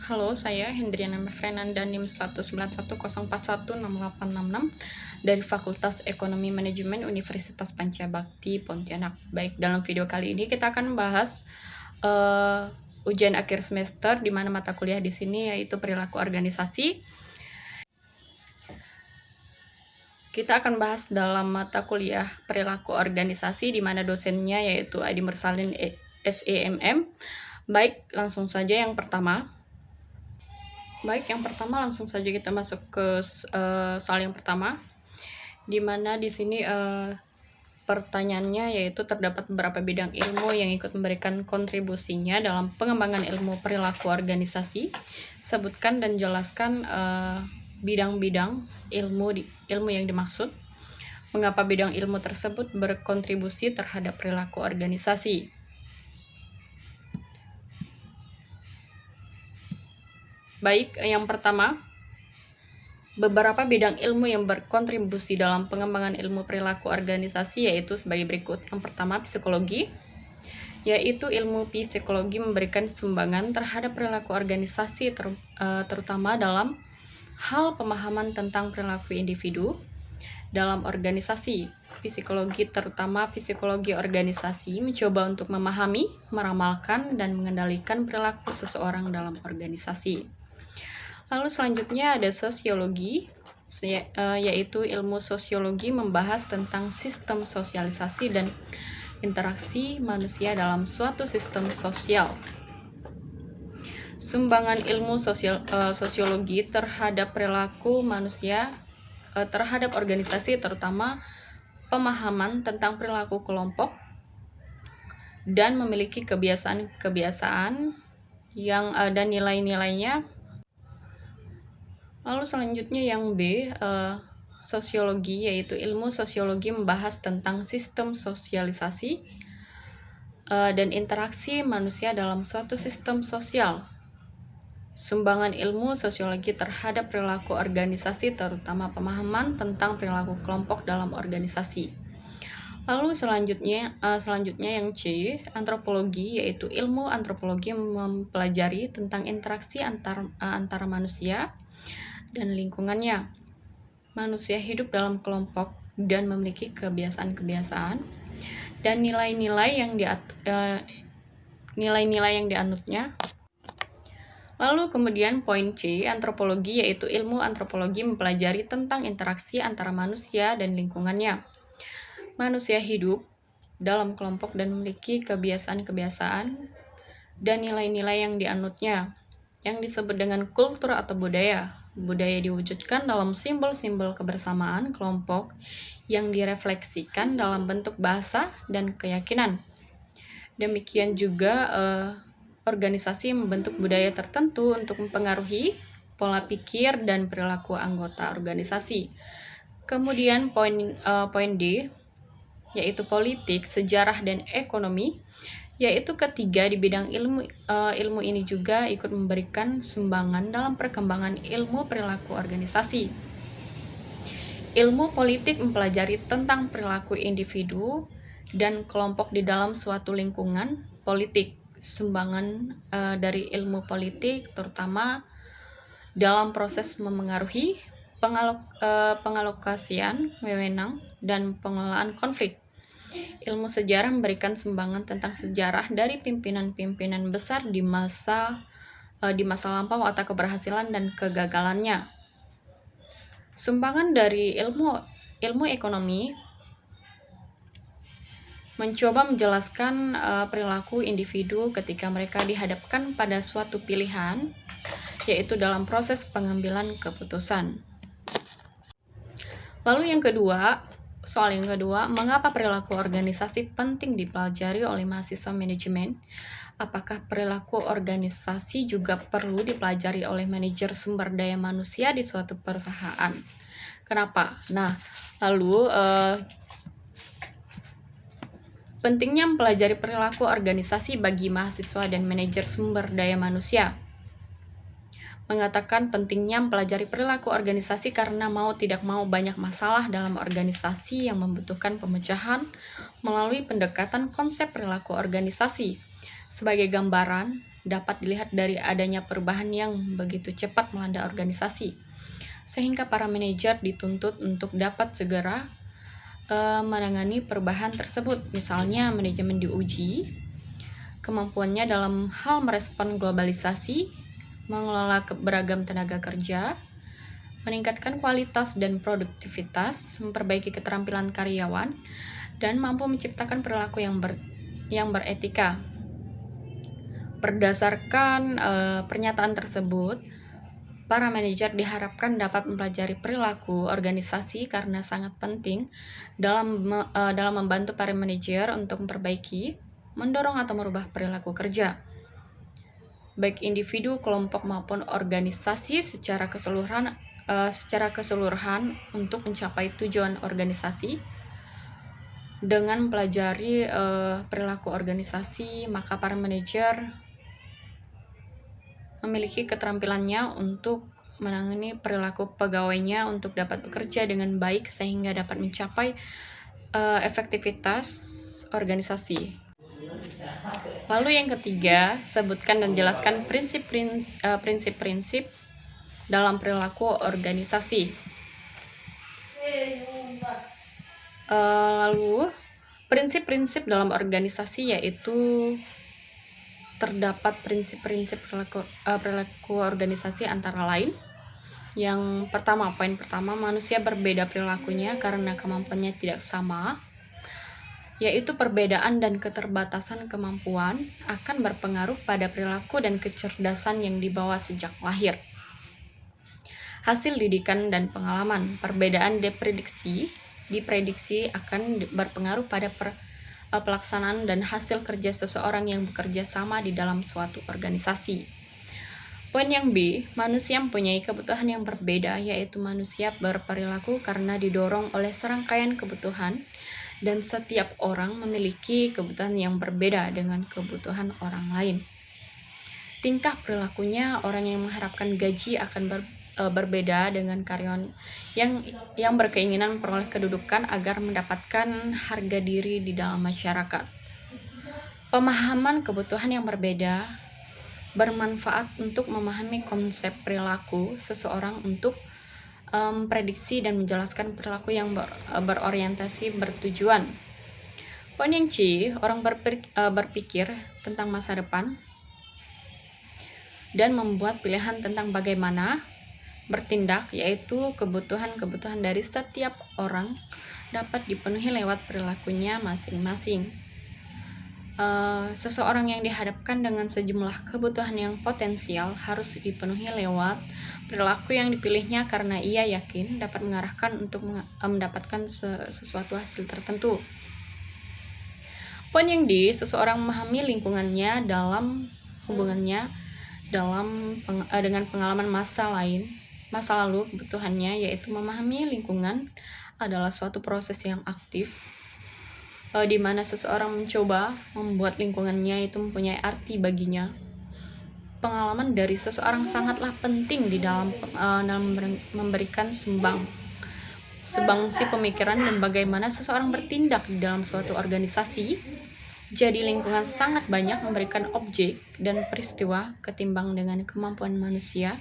Halo, saya Hendriana Fernanda NIM 19104168866 dari Fakultas Ekonomi Manajemen Universitas Pancabakti Pontianak. Baik, dalam video kali ini kita akan bahas ujian akhir semester, di mana mata kuliah di sini yaitu perilaku organisasi. Kita akan bahas dalam mata kuliah perilaku organisasi, di mana dosennya yaitu Adi Mursalin SEMM. Baik, langsung saja yang pertama. Langsung saja kita masuk ke soal yang pertama, di mana di sini pertanyaannya yaitu terdapat beberapa bidang ilmu yang ikut memberikan kontribusinya dalam pengembangan ilmu perilaku organisasi. Sebutkan dan jelaskan bidang-bidang ilmu yang dimaksud. Mengapa bidang ilmu tersebut berkontribusi terhadap perilaku organisasi? Baik, yang pertama, beberapa bidang ilmu yang berkontribusi dalam pengembangan ilmu perilaku organisasi yaitu sebagai berikut. Yang pertama, psikologi, yaitu ilmu psikologi memberikan sumbangan terhadap perilaku organisasi, terutama dalam hal pemahaman tentang perilaku individu dalam organisasi. Psikologi, terutama psikologi organisasi, mencoba untuk memahami, meramalkan, dan mengendalikan perilaku seseorang dalam organisasi. Lalu selanjutnya ada sosiologi, yaitu ilmu sosiologi membahas tentang sistem sosialisasi dan interaksi manusia dalam suatu sistem sosial. Sumbangan ilmu sosiologi terhadap perilaku manusia terhadap organisasi, terutama pemahaman tentang perilaku kelompok dan memiliki kebiasaan-kebiasaan yang ada nilai-nilainya. Lalu selanjutnya yang B, sosiologi, yaitu ilmu sosiologi membahas tentang sistem sosialisasi dan interaksi manusia dalam suatu sistem sosial. Sumbangan ilmu sosiologi terhadap perilaku organisasi, terutama pemahaman tentang perilaku kelompok dalam organisasi. Lalu selanjutnya yang C, antropologi, yaitu ilmu antropologi mempelajari tentang interaksi antara manusia dan lingkungannya. Manusia hidup dalam kelompok dan memiliki kebiasaan-kebiasaan dan nilai-nilai yang dianutnya. Lalu kemudian poin C, antropologi, yaitu ilmu antropologi mempelajari tentang interaksi antara manusia dan lingkungannya. Manusia hidup dalam kelompok dan memiliki kebiasaan-kebiasaan dan nilai-nilai yang dianutnya, yang disebut dengan kultur atau budaya. Budaya diwujudkan dalam simbol-simbol kebersamaan kelompok yang direfleksikan dalam bentuk bahasa dan keyakinan. Demikian juga organisasi membentuk budaya tertentu untuk mempengaruhi pola pikir dan perilaku anggota organisasi. Kemudian poin D, yaitu politik, sejarah, dan ekonomi, yaitu ketiga di bidang ilmu ini juga ikut memberikan sumbangan dalam perkembangan ilmu perilaku organisasi. Ilmu politik mempelajari tentang perilaku individu dan kelompok di dalam suatu lingkungan politik. Sumbangan dari ilmu politik terutama dalam proses memengaruhi pengalokasian wewenang dan pengelolaan konflik. Ilmu sejarah memberikan sumbangan tentang sejarah dari pimpinan-pimpinan besar di masa lampau atau keberhasilan dan kegagalannya. Sumbangan dari ilmu ekonomi mencoba menjelaskan perilaku individu ketika mereka dihadapkan pada suatu pilihan, yaitu dalam proses pengambilan keputusan. Lalu soal yang kedua, mengapa perilaku organisasi penting dipelajari oleh mahasiswa manajemen? Apakah perilaku organisasi juga perlu dipelajari oleh manajer sumber daya manusia di suatu perusahaan? Kenapa? Nah, lalu pentingnya mempelajari perilaku organisasi bagi mahasiswa dan manajer sumber daya manusia. Mengatakan pentingnya mempelajari perilaku organisasi karena mau tidak mau banyak masalah dalam organisasi yang membutuhkan pemecahan melalui pendekatan konsep perilaku organisasi. Sebagai gambaran, dapat dilihat dari adanya perubahan yang begitu cepat melanda organisasi, sehingga para manajer dituntut untuk dapat segera menangani perubahan tersebut. Misalnya, manajemen diuji kemampuannya dalam hal merespon globalisasi, mengelola beragam tenaga kerja, meningkatkan kualitas dan produktivitas, memperbaiki keterampilan karyawan, dan mampu menciptakan perilaku yang beretika. Berdasarkan pernyataan tersebut, para manajer diharapkan dapat mempelajari perilaku organisasi karena sangat penting dalam membantu para manajer untuk memperbaiki, mendorong atau merubah perilaku kerja, baik individu, kelompok maupun organisasi secara keseluruhan untuk mencapai tujuan organisasi. Dengan mempelajari perilaku organisasi, maka para manajer memiliki keterampilannya untuk menangani perilaku pegawainya untuk dapat bekerja dengan baik sehingga dapat mencapai efektivitas organisasi. Lalu yang ketiga, sebutkan dan jelaskan prinsip-prinsip dalam perilaku organisasi. Lalu prinsip-prinsip dalam organisasi yaitu terdapat prinsip-prinsip perilaku organisasi antara lain. Yang pertama, poin pertama, manusia berbeda perilakunya karena kemampuannya tidak sama, yaitu perbedaan dan keterbatasan kemampuan akan berpengaruh pada perilaku dan kecerdasan yang dibawa sejak lahir. Hasil didikan dan pengalaman, perbedaan diprediksi akan berpengaruh pada pelaksanaan dan hasil kerja seseorang yang bekerja sama di dalam suatu organisasi. Poin yang B, manusia mempunyai kebutuhan yang berbeda, yaitu manusia berperilaku karena didorong oleh serangkaian kebutuhan, dan setiap orang memiliki kebutuhan yang berbeda dengan kebutuhan orang lain. Tingkah perilakunya, orang yang mengharapkan gaji akan berbeda dengan karyawan yang berkeinginan memperoleh kedudukan agar mendapatkan harga diri di dalam masyarakat. Pemahaman kebutuhan yang berbeda bermanfaat untuk memahami konsep perilaku seseorang untuk prediksi dan menjelaskan perilaku yang berorientasi bertujuan. Poin yang C, orang berpikir tentang masa depan dan membuat pilihan tentang bagaimana bertindak, yaitu kebutuhan dari setiap orang dapat dipenuhi lewat perilakunya masing-masing. Seseorang yang dihadapkan dengan sejumlah kebutuhan yang potensial harus dipenuhi lewat perilaku yang dipilihnya karena ia yakin dapat mengarahkan untuk mendapatkan sesuatu hasil tertentu. Poin yang D, seseorang memahami lingkungannya dalam hubungannya dengan pengalaman masa lalu. Kebutuhannya yaitu memahami lingkungan adalah suatu proses yang aktif di mana seseorang mencoba membuat lingkungannya itu mempunyai arti baginya. Pengalaman dari seseorang sangatlah penting di dalam memberikan sumbangsi pemikiran dan bagaimana seseorang bertindak di dalam suatu organisasi. Jadi lingkungan sangat banyak memberikan objek dan peristiwa ketimbang dengan kemampuan manusia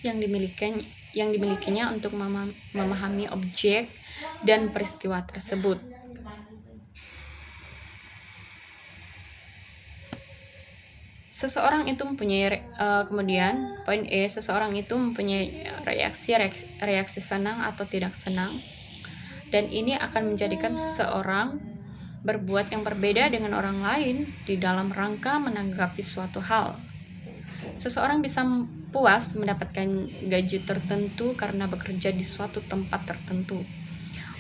yang dimilikinya untuk memahami objek dan peristiwa tersebut. Seseorang itu mempunyai kemudian poin E, seseorang itu mempunyai reaksi senang atau tidak senang, dan ini akan menjadikan seseorang berbuat yang berbeda dengan orang lain di dalam rangka menanggapi suatu hal. Seseorang bisa puas mendapatkan gaji tertentu karena bekerja di suatu tempat tertentu.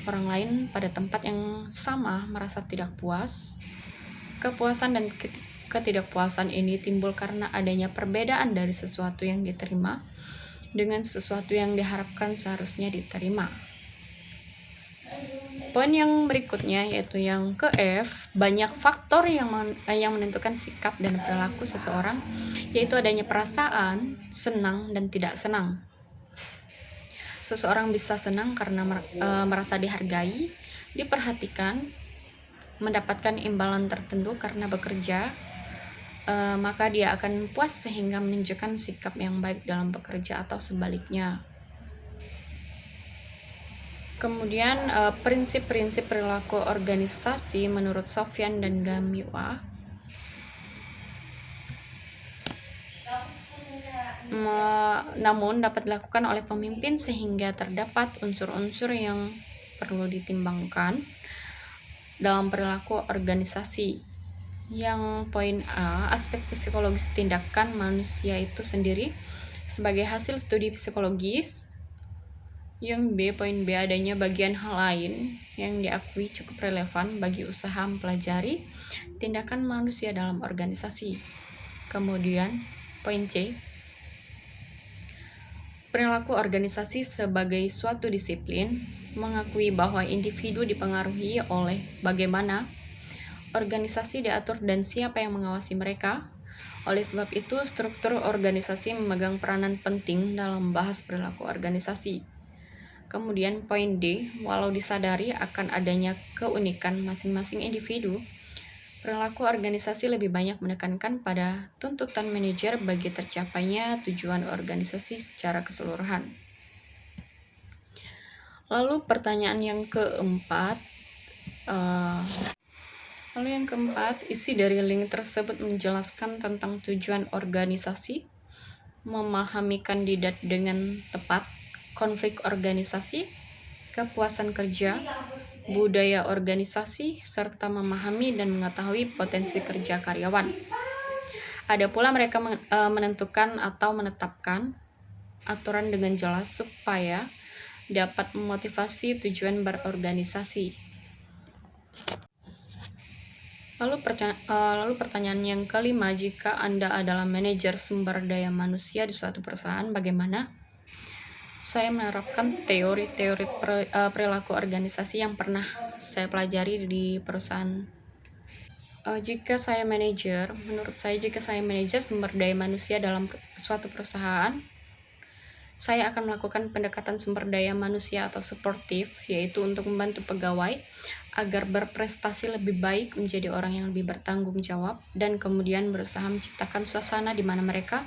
Orang lain pada tempat yang sama merasa tidak puas. Kepuasan dan ketidakpuasan ini timbul karena adanya perbedaan dari sesuatu yang diterima dengan sesuatu yang diharapkan seharusnya diterima. Poin yang berikutnya yaitu yang ke F, banyak faktor yang menentukan sikap dan perilaku seseorang, yaitu adanya perasaan senang dan tidak senang. Seseorang bisa senang karena merasa dihargai, diperhatikan, mendapatkan imbalan tertentu karena bekerja, maka dia akan puas sehingga menunjukkan sikap yang baik dalam bekerja atau sebaliknya. Kemudian prinsip-prinsip perilaku organisasi menurut Sofyan dan Gamiwa. Namun dapat dilakukan oleh pemimpin sehingga terdapat unsur-unsur yang perlu ditimbangkan dalam perilaku organisasi. Yang poin A, aspek psikologis tindakan manusia itu sendiri sebagai hasil studi psikologis. Yang B, poin B, adanya bagian hal lain yang diakui cukup relevan bagi usaha mempelajari tindakan manusia dalam organisasi. Kemudian poin C, perilaku organisasi sebagai suatu disiplin mengakui bahwa individu dipengaruhi oleh bagaimana organisasi diatur dan siapa yang mengawasi mereka. Oleh sebab itu, struktur organisasi memegang peranan penting dalam membahas perilaku organisasi. Kemudian poin D, walau disadari akan adanya keunikan masing-masing individu, perilaku organisasi lebih banyak menekankan pada tuntutan manajer bagi tercapainya tujuan organisasi secara keseluruhan. Lalu pertanyaan yang keempat, isi dari link tersebut menjelaskan tentang tujuan organisasi, memahami kandidat dengan tepat, konflik organisasi, kepuasan kerja, budaya organisasi, serta memahami dan mengetahui potensi kerja karyawan. Ada pula mereka menentukan atau menetapkan aturan dengan jelas supaya dapat memotivasi tujuan berorganisasi. Lalu pertanyaan yang kelima, jika Anda adalah manajer sumber daya manusia di suatu perusahaan, bagaimana saya menerapkan teori-teori perilaku organisasi yang pernah saya pelajari di perusahaan? Jika saya manajer sumber daya manusia dalam suatu perusahaan, saya akan melakukan pendekatan sumber daya manusia atau suportif, yaitu untuk membantu pegawai agar berprestasi lebih baik, menjadi orang yang lebih bertanggung jawab, dan kemudian berusaha menciptakan suasana di mana mereka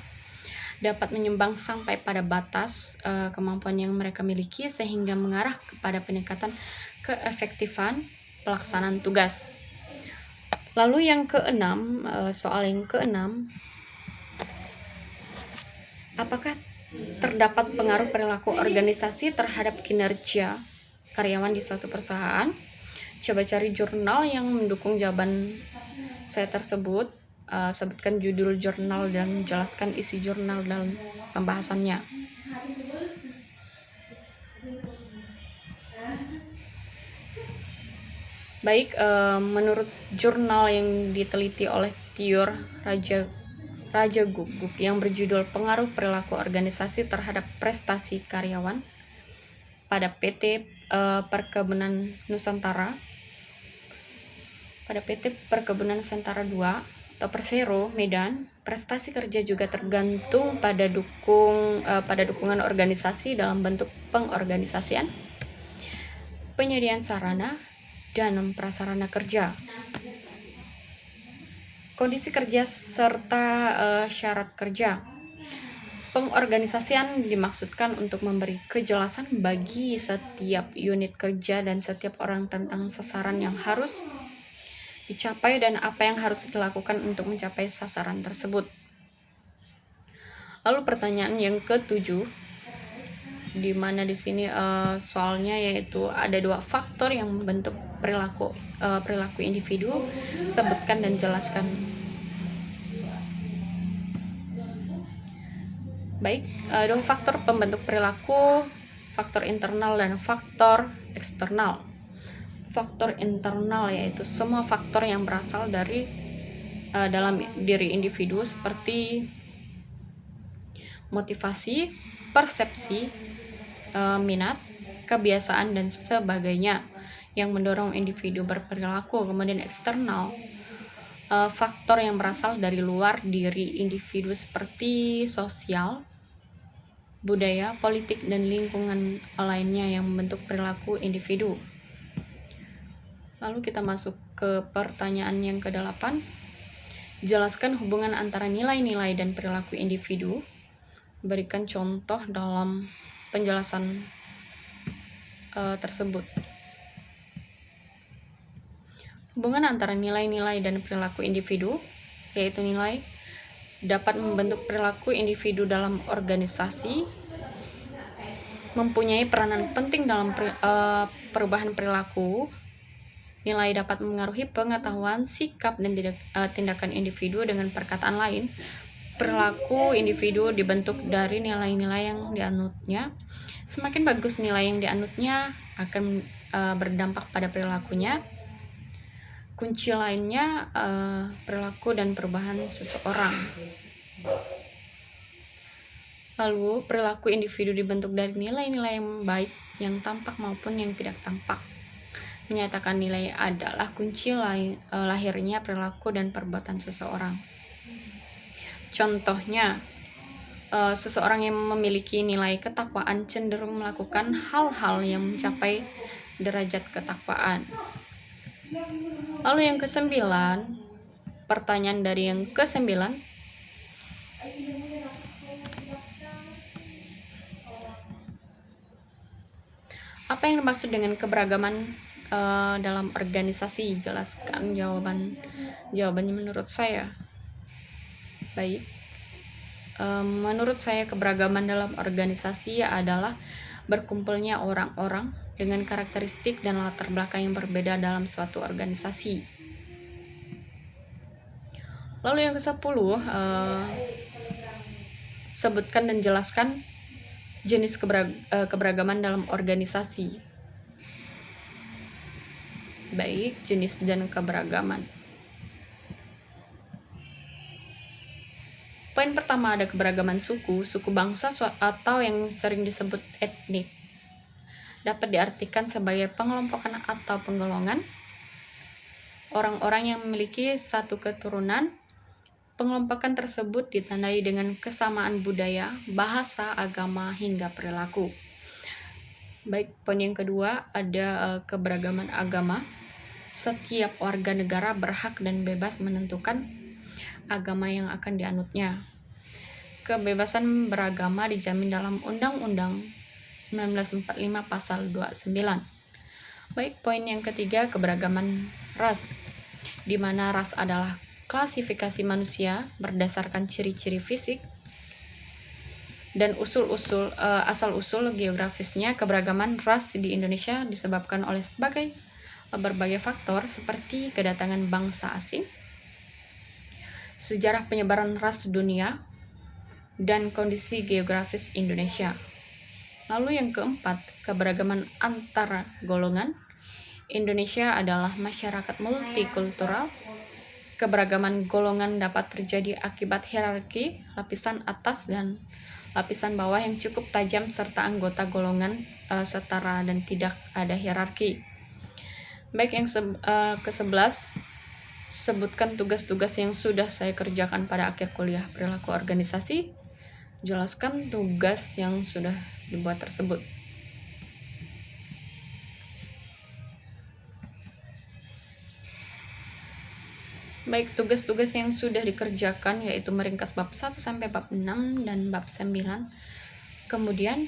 dapat menyumbang sampai pada batas kemampuan yang mereka miliki sehingga mengarah kepada peningkatan keefektifan pelaksanaan tugas. Lalu yang keenam, soal yang keenam, apakah terdapat pengaruh perilaku organisasi terhadap kinerja karyawan di suatu perusahaan? Coba cari jurnal yang mendukung jawaban saya tersebut. Sebutkan judul jurnal dan jelaskan isi jurnal dalam pembahasannya. Baik, menurut jurnal yang diteliti oleh Tiur Raja Guguk yang berjudul Pengaruh Perilaku Organisasi Terhadap Prestasi Karyawan pada PT Perkebunan Nusantara 2 atau Persero Medan, prestasi kerja juga tergantung pada dukungan organisasi dalam bentuk pengorganisasian, penyediaan sarana dan prasarana kerja, kondisi kerja serta syarat kerja. Pengorganisasian dimaksudkan untuk memberi kejelasan bagi setiap unit kerja dan setiap orang tentang sasaran yang harus dicapai dan apa yang harus dilakukan untuk mencapai sasaran tersebut. Lalu pertanyaan yang ke-7, di mana di sini soalnya yaitu ada 2 faktor yang membentuk perilaku individu, sebutkan dan jelaskan. Baik, 2 faktor pembentuk perilaku, faktor internal dan faktor eksternal. Faktor internal yaitu semua faktor yang berasal dari dalam diri individu seperti motivasi, persepsi, minat, kebiasaan dan sebagainya yang mendorong individu berperilaku. Kemudian eksternal, faktor yang berasal dari luar diri individu seperti sosial, budaya, politik dan lingkungan lainnya yang membentuk perilaku individu. Lalu kita masuk ke pertanyaan yang ke-8. Jelaskan hubungan antara nilai-nilai dan perilaku individu. Berikan contoh dalam penjelasan tersebut. Hubungan antara nilai-nilai dan perilaku individu, yaitu nilai dapat membentuk perilaku individu dalam organisasi, mempunyai peranan penting dalam perubahan perilaku. Nilai dapat mengaruhi pengetahuan, sikap, dan tindakan individu. Dengan perkataan lain, perilaku individu dibentuk dari nilai-nilai yang dianutnya. Semakin bagus nilai yang dianutnya akan berdampak pada perilakunya. Kunci lainnya perilaku dan perubahan seseorang. Lalu, perilaku individu dibentuk dari nilai-nilai yang baik, yang tampak maupun yang tidak tampak. Menyatakan nilai adalah kunci lahirnya perilaku dan perbuatan seseorang. Contohnya, seseorang yang memiliki nilai ketakwaan cenderung melakukan hal-hal yang mencapai derajat ketakwaan. Lalu yang ke-9, pertanyaan dari yang ke-9. Apa yang dimaksud dengan keberagaman dalam organisasi? Jelaskan jawabannya menurut saya. Baik. Menurut saya keberagaman dalam organisasi adalah berkumpulnya orang-orang dengan karakteristik dan latar belakang yang berbeda dalam suatu organisasi. Lalu yang ke-10, sebutkan dan jelaskan jenis keberagaman dalam organisasi. Baik, jenis dan keberagaman. Poin pertama, ada keberagaman suku bangsa atau yang sering disebut etnik. Dapat diartikan sebagai pengelompokan atau penggolongan orang-orang yang memiliki satu keturunan. Pengelompokan tersebut ditandai dengan kesamaan budaya, bahasa, agama, hingga perilaku. Baik, poin yang kedua, ada keberagaman agama. Setiap warga negara berhak dan bebas menentukan agama yang akan dianutnya. Kebebasan beragama dijamin dalam Undang-Undang 1945 pasal 29. Baik, poin yang ketiga, keberagaman ras, di mana ras adalah klasifikasi manusia berdasarkan ciri-ciri fisik dan asal-usul geografisnya. Keberagaman ras di Indonesia disebabkan oleh berbagai faktor seperti kedatangan bangsa asing, sejarah penyebaran ras dunia, dan kondisi geografis Indonesia. Lalu yang keempat, keberagaman antar golongan. Indonesia adalah masyarakat multikultural. Keberagaman golongan dapat terjadi akibat hierarki, lapisan atas dan lapisan bawah yang cukup tajam, serta anggota golongan setara dan tidak ada hierarki. Baik, yang ke-11, sebutkan tugas-tugas yang sudah saya kerjakan pada akhir kuliah perilaku organisasi. Jelaskan tugas yang sudah dibuat tersebut. Baik, tugas-tugas yang sudah dikerjakan yaitu meringkas bab 1 sampai bab 6 dan bab 9. Kemudian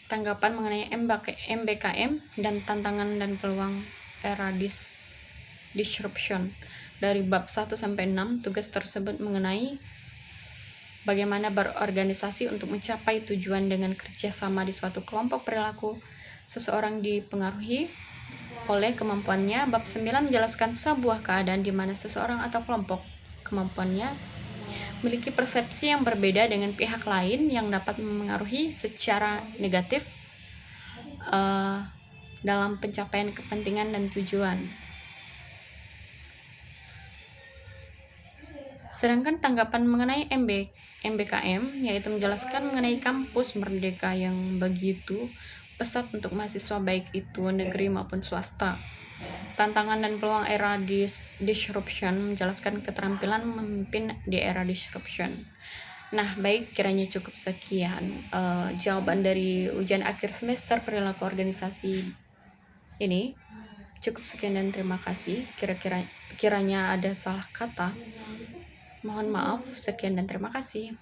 tanggapan mengenai MBKM dan tantangan dan peluang era disruption. Dari bab 1 sampai 6, tugas tersebut mengenai bagaimana berorganisasi untuk mencapai tujuan dengan kerjasama di suatu kelompok perilaku. Seseorang dipengaruhi oleh kemampuannya. Bab 9 menjelaskan sebuah keadaan di mana seseorang atau kelompok kemampuannya memiliki persepsi yang berbeda dengan pihak lain yang dapat memengaruhi secara negatif dalam pencapaian kepentingan dan tujuan. Sedangkan tanggapan mengenai MBKM yaitu menjelaskan mengenai kampus merdeka yang begitu pesat untuk mahasiswa baik itu negeri maupun swasta. Tantangan dan peluang era disruption menjelaskan keterampilan memimpin di era disruption. Nah, baik, kiranya cukup sekian jawaban dari ujian akhir semester perilaku organisasi ini. Cukup sekian dan terima kasih. Kiranya ada salah kata, mohon maaf. Sekian dan terima kasih.